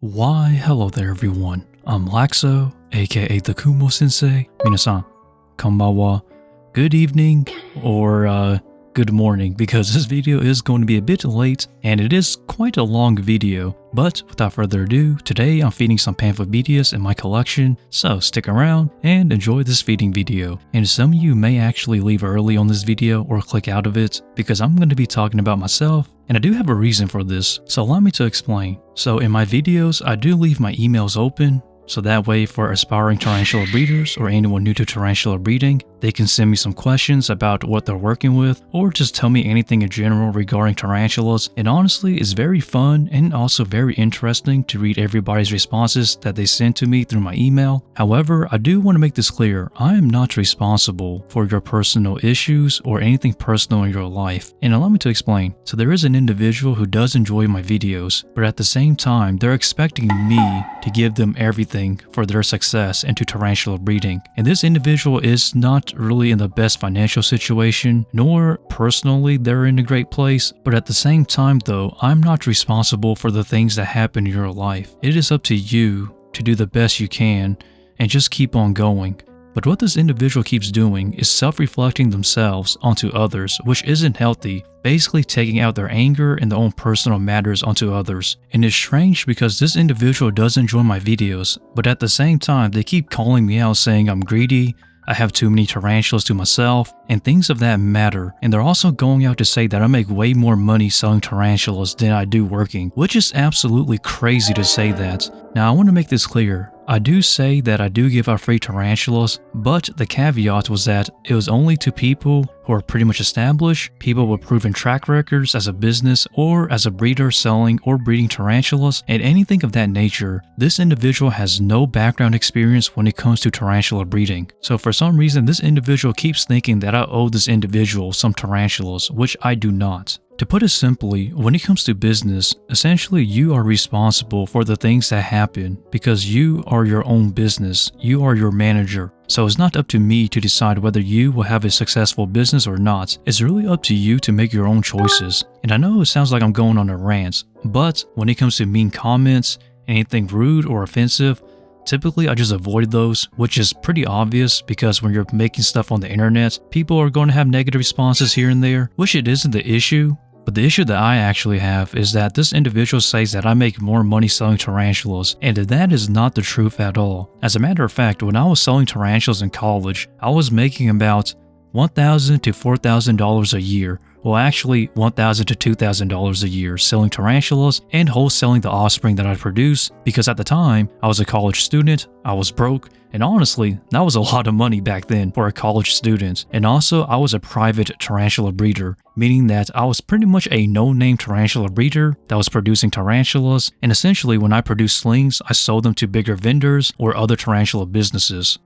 Why, hello there everyone. I'm Laxow, aka the Kumo Sensei. Minasan, konbanwa. Good evening, or good morning, because this video is going to be a bit late, and it is quite a long video. But without further ado, today I'm feeding some Pamphobeteus in my collection, so stick around and enjoy this feeding video. And some of you may actually leave early on this video or click out of it, because I'm going to be talking about myself, and I do have a reason for this, so allow me to explain. So in my videos, I do leave my emails open, so that way for aspiring tarantula breeders or anyone new to tarantula breeding, they can send me some questions about what they're working with, or just tell me anything in general regarding tarantulas. And honestly, it's very fun and also very interesting to read everybody's responses that they send to me through my email. However, I do want to make this clear, I am not responsible for your personal issues or anything personal in your life. And allow me to explain. So there is an individual who does enjoy my videos, but at the same time, they're expecting me to give them everything for their success into tarantula breeding. And this individual is not really in the best financial situation, nor personally they're in a great place, but at the same time though, I'm not responsible for the things that happen in your life. It is up to you to do the best you can and just keep on going. But what this individual keeps doing is self-reflecting themselves onto others, which isn't healthy, basically taking out their anger and their own personal matters onto others. And it's strange because this individual does enjoy my videos, but at the same time they keep calling me out saying I'm greedy, I have too many tarantulas to myself, and things of that matter. And they're also going out to say that I make way more money selling tarantulas than I do working, which is absolutely crazy to say that. Now I want to make this clear. I do say that I do give out free tarantulas, but the caveat was that it was only to people who are pretty much established, people with proven track records as a business or as a breeder selling or breeding tarantulas, and anything of that nature. This individual has no background experience when it comes to tarantula breeding. So for some reason, this individual keeps thinking that I owe this individual some tarantulas, which I do not. To put it simply, when it comes to business, essentially you are responsible for the things that happen because you are your own business, you are your manager. So it's not up to me to decide whether you will have a successful business or not. It's really up to you to make your own choices. And I know it sounds like I'm going on a rant, but when it comes to mean comments, anything rude or offensive, typically I just avoid those, which is pretty obvious because when you're making stuff on the internet, people are going to have negative responses here and there, which it isn't the issue. But the issue that I actually have is that this individual says that I make more money selling tarantulas, and that is not the truth at all. As a matter of fact, when I was selling tarantulas in college, I was making about $1,000 to $4,000 a year. Well, actually $1,000 to $2,000 a year selling tarantulas and wholesaling the offspring that I produce, because at the time I was a college student, I was broke, and honestly that was a lot of money back then for a college student. And also I was a private tarantula breeder, meaning that I was pretty much a no-name tarantula breeder that was producing tarantulas, and essentially when I produced slings I sold them to bigger vendors or other tarantula businesses.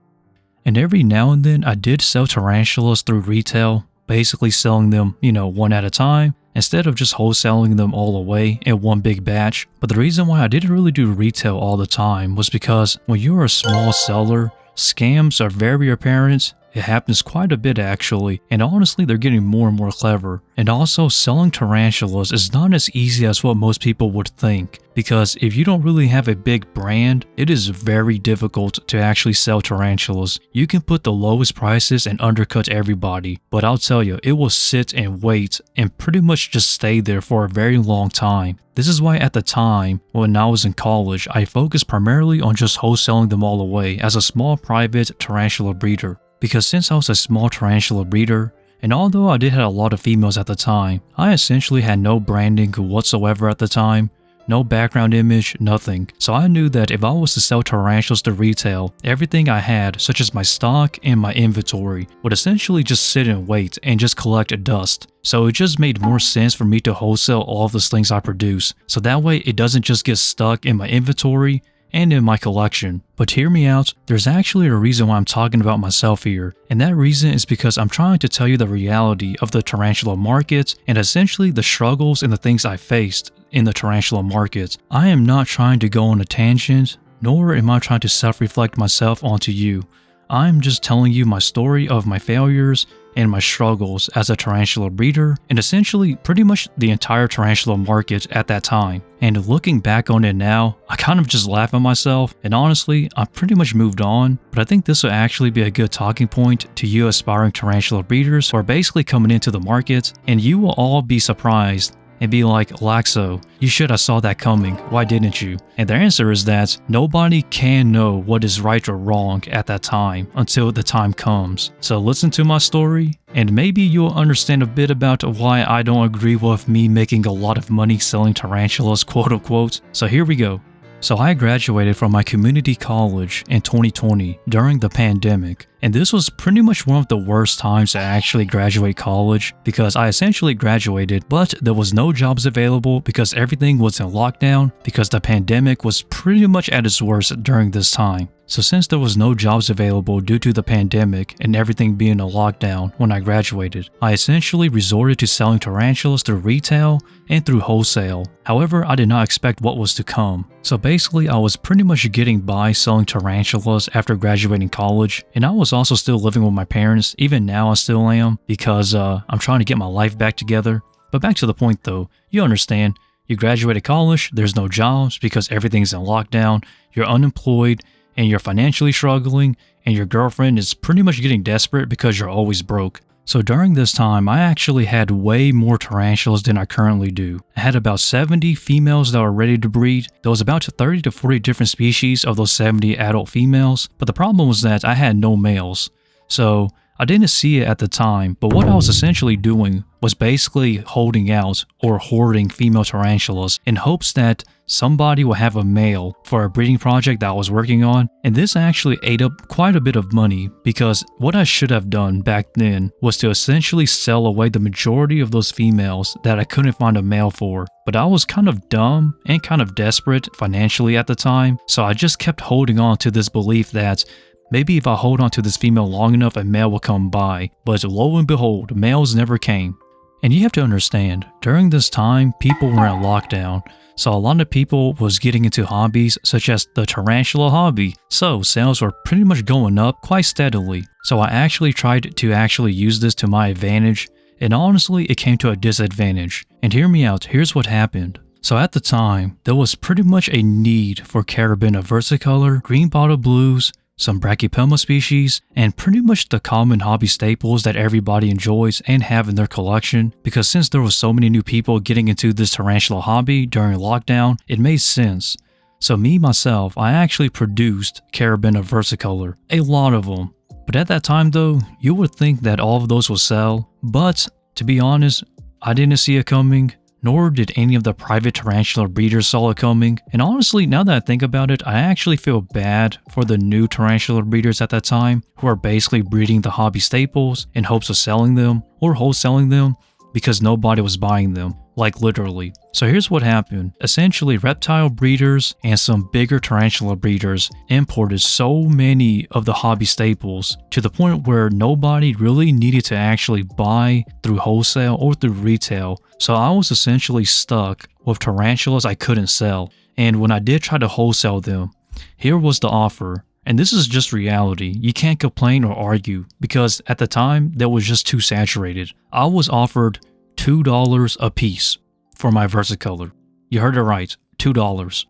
And every now and then I did sell tarantulas through retail, basically selling them, one at a time, instead of just wholesaling them all away in one big batch. But the reason why I didn't really do retail all the time was because when you're a small seller, scams are very apparent. It happens quite a bit actually, and honestly they're getting more and more clever. And also selling tarantulas is not as easy as what most people would think, because if you don't really have a big brand, it is very difficult to actually sell tarantulas. You can put the lowest prices and undercut everybody, but I'll tell you, it will sit and wait and pretty much just stay there for a very long time. This is why at the time, when I was in college, I focused primarily on just wholesaling them all away as a small private tarantula breeder. Because since I was a small tarantula breeder, and although I did have a lot of females at the time, I essentially had no branding whatsoever at the time, no background image, nothing. So I knew that if I was to sell tarantulas to retail, everything I had, such as my stock and my inventory, would essentially just sit and wait and just collect dust. So it just made more sense for me to wholesale all of the things I produce, so that way it doesn't just get stuck in my inventory and in my collection. But hear me out, there's actually a reason why I'm talking about myself here, and that reason is because I'm trying to tell you the reality of the tarantula market and essentially the struggles and the things I faced in the tarantula market. I am not trying to go on a tangent, nor am I trying to self-reflect myself onto you. I'm just telling you my story of my failures and my struggles as a tarantula breeder, and essentially pretty much the entire tarantula market at that time. And looking back on it now, I kind of just laugh at myself, and honestly, I've pretty much moved on, but I think this will actually be a good talking point to you aspiring tarantula breeders who are basically coming into the market, and you will all be surprised and be like, Laxow, you should have saw that coming, why didn't you? And the answer is that nobody can know what is right or wrong at that time until the time comes. So listen to my story, and maybe you'll understand a bit about why I don't agree with me making a lot of money selling tarantulas, quote unquote. So here we go. So I graduated from my community college in 2020 during the pandemic, and this was pretty much one of the worst times to actually graduate college because I essentially graduated, but there was no jobs available because everything was in lockdown because the pandemic was pretty much at its worst during this time. So since there was no jobs available due to the pandemic and everything being a lockdown when I graduated, I essentially resorted to selling tarantulas through retail and through wholesale. However, I did not expect what was to come. So basically, I was pretty much getting by selling tarantulas after graduating college, and I was also still living with my parents. Even now I still am because I'm trying to get my life back together. But back to the point though, you understand, you graduated college, there's no jobs because everything's in lockdown, you're unemployed, and you're financially struggling, and your girlfriend is pretty much getting desperate because you're always broke. So during this time, I actually had way more tarantulas than I currently do. I had about 70 females that were ready to breed. There was about 30 to 40 different species of those 70 adult females, but the problem was that I had no males. So I didn't see it at the time, but what I was essentially doing was basically holding out or hoarding female tarantulas in hopes that somebody will have a male for a breeding project that I was working on, and this actually ate up quite a bit of money because what I should have done back then was to essentially sell away the majority of those females that I couldn't find a male for. But I was kind of dumb and kind of desperate financially at the time, so I just kept holding on to this belief that maybe if I hold on to this female long enough, a male will come by. But lo and behold, males never came. And you have to understand, during this time, people were in lockdown, so a lot of people was getting into hobbies such as the tarantula hobby, so sales were pretty much going up quite steadily. So I actually tried to use this to my advantage, and honestly, it came to a disadvantage. And hear me out, here's what happened. So at the time, there was pretty much a need for Carabina versicolor, green bottle blues, some Brachypelma species, and pretty much the common hobby staples that everybody enjoys and have in their collection, because since there were so many new people getting into this tarantula hobby during lockdown, it made sense. So me myself, I actually produced Carabina versicolor, a lot of them. But at that time though, you would think that all of those would sell, but to be honest, I didn't see it coming. Nor did any of the private tarantula breeders saw it coming. And honestly, now that I think about it, I actually feel bad for the new tarantula breeders at that time who are basically breeding the hobby staples in hopes of selling them or wholesaling them because nobody was buying them, like literally. So here's what happened. Essentially, reptile breeders and some bigger tarantula breeders imported so many of the hobby staples to the point where nobody really needed to actually buy through wholesale or through retail. So I was essentially stuck with tarantulas I couldn't sell. And when I did try to wholesale them, here was the offer. And this is just reality. You can't complain or argue because at the time, that was just too saturated. I was offered $2 a piece for my versicolor. You heard it right, $2.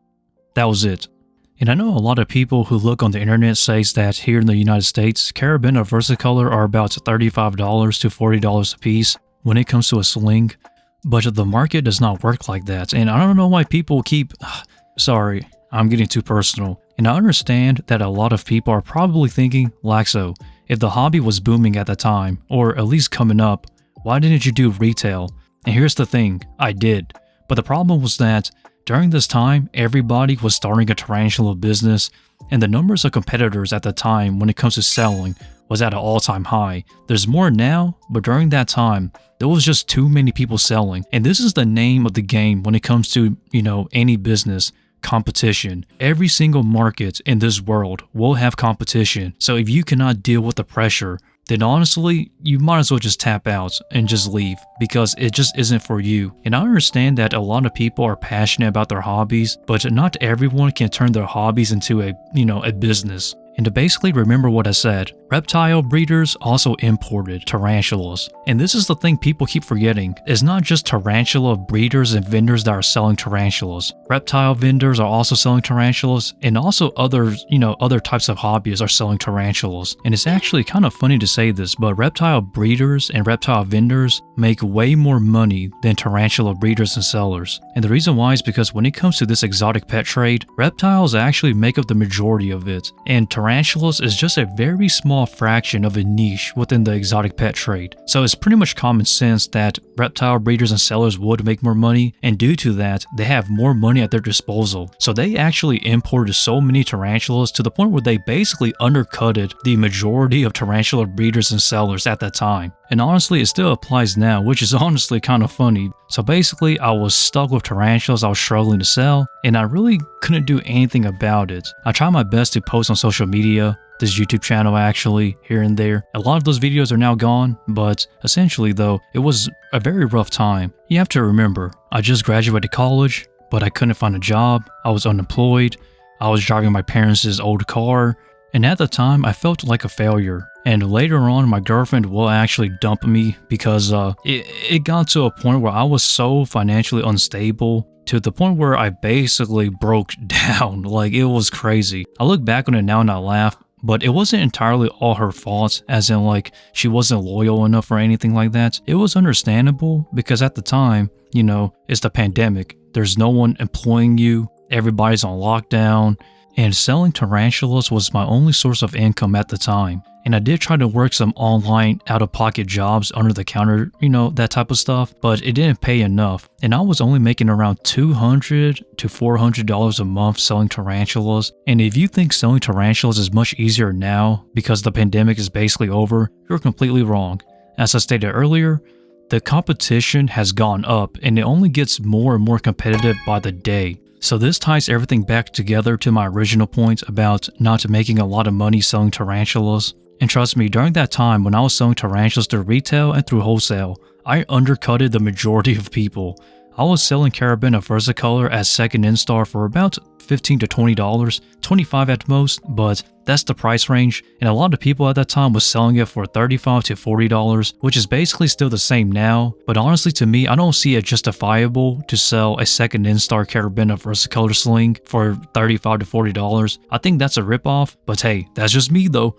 That was it. And I know a lot of people who look on the internet says that here in the United States, Carabina versicolor are about $35 to $40 a piece when it comes to a sling. But the market does not work like that. And I don't know why people keep... Sorry, I'm getting too personal. And I understand that a lot of people are probably thinking, Laxow, if the hobby was booming at the time, or at least coming up, why didn't you do retail? And here's the thing, I did. But the problem was that during this time, everybody was starting a tarantula business, and the numbers of competitors at the time when it comes to selling was at an all-time high. There's more now, but during that time, there was just too many people selling. And this is the name of the game when it comes to, any business. Competition. Every single market in this world will have competition. So if you cannot deal with the pressure, then honestly, you might as well just tap out and just leave because it just isn't for you. And I understand that a lot of people are passionate about their hobbies, but not everyone can turn their hobbies into a business. And to basically remember what I said, reptile breeders also imported tarantulas. And this is the thing people keep forgetting. It's not just tarantula breeders and vendors that are selling tarantulas. Reptile vendors are also selling tarantulas, and also other types of hobbyists are selling tarantulas. And it's actually kind of funny to say this, but reptile breeders and reptile vendors make way more money than tarantula breeders and sellers. And the reason why is because when it comes to this exotic pet trade, reptiles actually make up the majority of it, and tarantulas is just a very small fraction of a niche within the exotic pet trade. So it's pretty much common sense that reptile breeders and sellers would make more money, and due to that, they have more money at their disposal. So they actually imported so many tarantulas to the point where they basically undercutted the majority of tarantula breeders and sellers at that time. And honestly, it still applies now, which is honestly kind of funny. So basically, I was stuck with tarantulas I was struggling to sell, and I really couldn't do anything about it. I tried my best to post on social media, this YouTube channel actually, here and there. A lot of those videos are now gone, but essentially though, it was a very rough time. You have to remember, I just graduated college, but I couldn't find a job, I was unemployed, I was driving my parents' old car, and at the time I felt like a failure. And later on, my girlfriend will actually dump me because it got to a point where I was so financially unstable to the point where I basically broke down. Like, it was crazy. I look back on it now and I laugh, but it wasn't entirely all her fault, as in like she wasn't loyal enough or anything like that. It was understandable because at the time, it's the pandemic. There's no one employing you. Everybody's on lockdown. And selling tarantulas was my only source of income at the time. And I did try to work some online out-of-pocket jobs under the counter, that type of stuff, but it didn't pay enough. And I was only making around $200 to $400 a month selling tarantulas. And if you think selling tarantulas is much easier now because the pandemic is basically over, you're completely wrong. As I stated earlier, the competition has gone up and it only gets more and more competitive by the day. So this ties everything back together to my original point about not making a lot of money selling tarantulas. And trust me, during that time when I was selling tarantulas through retail and through wholesale, I undercutted the majority of people. I was selling Carabiner Versicolor as second install for about $15 to $20, $25 at most, but that's the price range, and a lot of people at that time was selling it for $35 to $40, which is basically still the same now, but honestly to me, I don't see it justifiable to sell a second install Carabiner Versicolor sling for $35 to $40. I think that's a ripoff, but hey, that's just me though.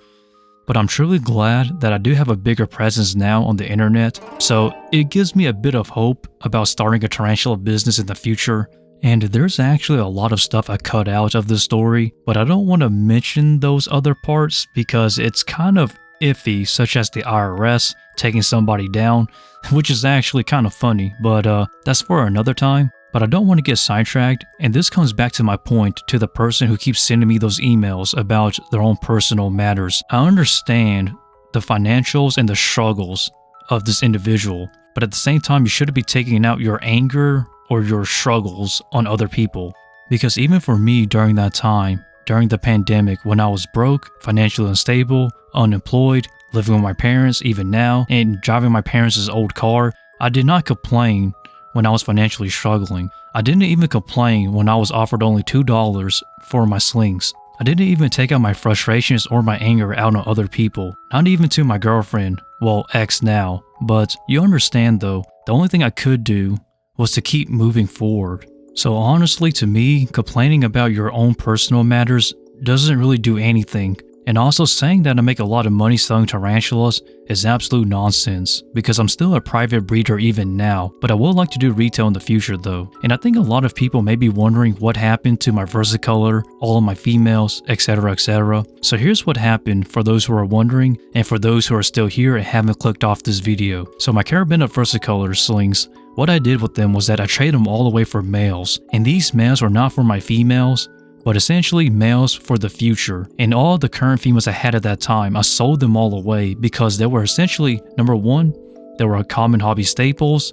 But I'm truly glad that I do have a bigger presence now on the internet, so it gives me a bit of hope about starting a tarantula business in the future. And there's actually a lot of stuff I cut out of the story, but I don't want to mention those other parts because it's kind of iffy, such as the IRS taking somebody down, which is actually kind of funny, but that's for another time. But I don't want to get sidetracked, and this comes back to my point to the person who keeps sending me those emails about their own personal matters. I understand the financials and the struggles of this individual, but at the same time, you shouldn't be taking out your anger or your struggles on other people. Because even for me during that time, during the pandemic, when I was broke, financially unstable, unemployed, living with my parents even now, and driving my parents' old car, I did not complain when I was financially struggling. I didn't even complain when I was offered only $2 for my slings. I didn't even take out my frustrations or my anger out on other people, not even to my girlfriend, well, ex now. But you understand though, the only thing I could do was to keep moving forward. So honestly to me, complaining about your own personal matters doesn't really do anything. And also saying that I make a lot of money selling tarantulas is absolute nonsense because I'm still a private breeder even now, but I would like to do retail in the future though. And I think a lot of people may be wondering what happened to my Versicolor, all of my females, etc, etc. So here's what happened for those who are wondering and for those who are still here and haven't clicked off this video. So my Carabiner Versicolor slings, what I did with them was that I traded them all away for males, and these males were not for my females, but essentially males for the future. And all the current females I had at that time, I sold them all away because they were essentially, number one, they were common hobby staples.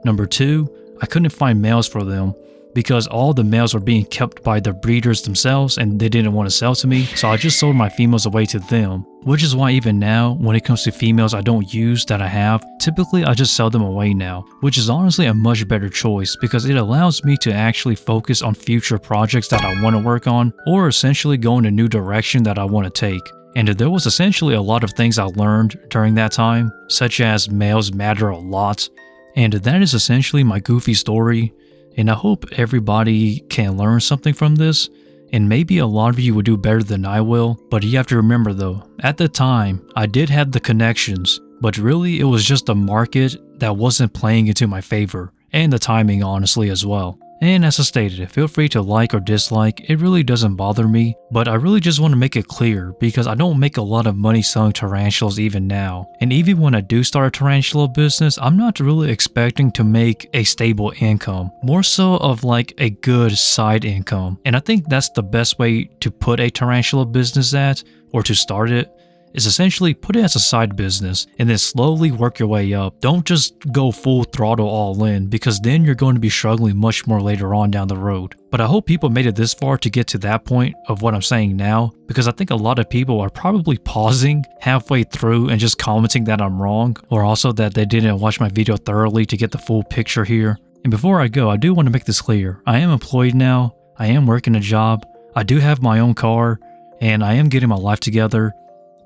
Number two, I couldn't find males for them because all the males were being kept by the breeders themselves and they didn't want to sell to me, so I just sold my females away to them. Which is why even now, when it comes to females I don't use that I have, typically I just sell them away now, which is honestly a much better choice because it allows me to actually focus on future projects that I want to work on, or essentially go in a new direction that I want to take. And there was essentially a lot of things I learned during that time, such as males matter a lot, and that is essentially my goofy story, and I hope everybody can learn something from this, and maybe a lot of you will do better than I will, but you have to remember though, at the time, I did have the connections, but really it was just the market that wasn't playing into my favor, and the timing honestly as well. And as I stated, feel free to like or dislike, it really doesn't bother me, but I really just want to make it clear because I don't make a lot of money selling tarantulas even now. And even when I do start a tarantula business, I'm not really expecting to make a stable income, more so of like a good side income. And I think that's the best way to put a tarantula business at, or to start it, is essentially put it as a side business and then slowly work your way up. Don't just go full throttle all in because then you're going to be struggling much more later on down the road. But I hope people made it this far to get to that point of what I'm saying now, because I think a lot of people are probably pausing halfway through and just commenting that I'm wrong, or also that they didn't watch my video thoroughly to get the full picture here. And before I go, I do want to make this clear. I am employed now, I am working a job, I do have my own car, and I am getting my life together.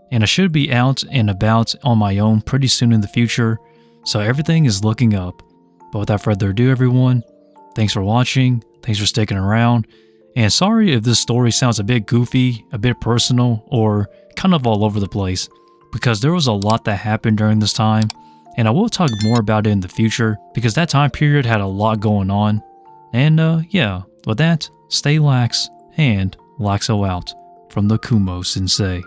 And I should be out and about on my own pretty soon in the future, so everything is looking up. But without further ado everyone, thanks for watching, thanks for sticking around, and sorry if this story sounds a bit goofy, a bit personal, or kind of all over the place, because there was a lot that happened during this time, and I will talk more about it in the future, because that time period had a lot going on. And yeah, with that, stay lax, and Laxow out from the Kumo Sensei.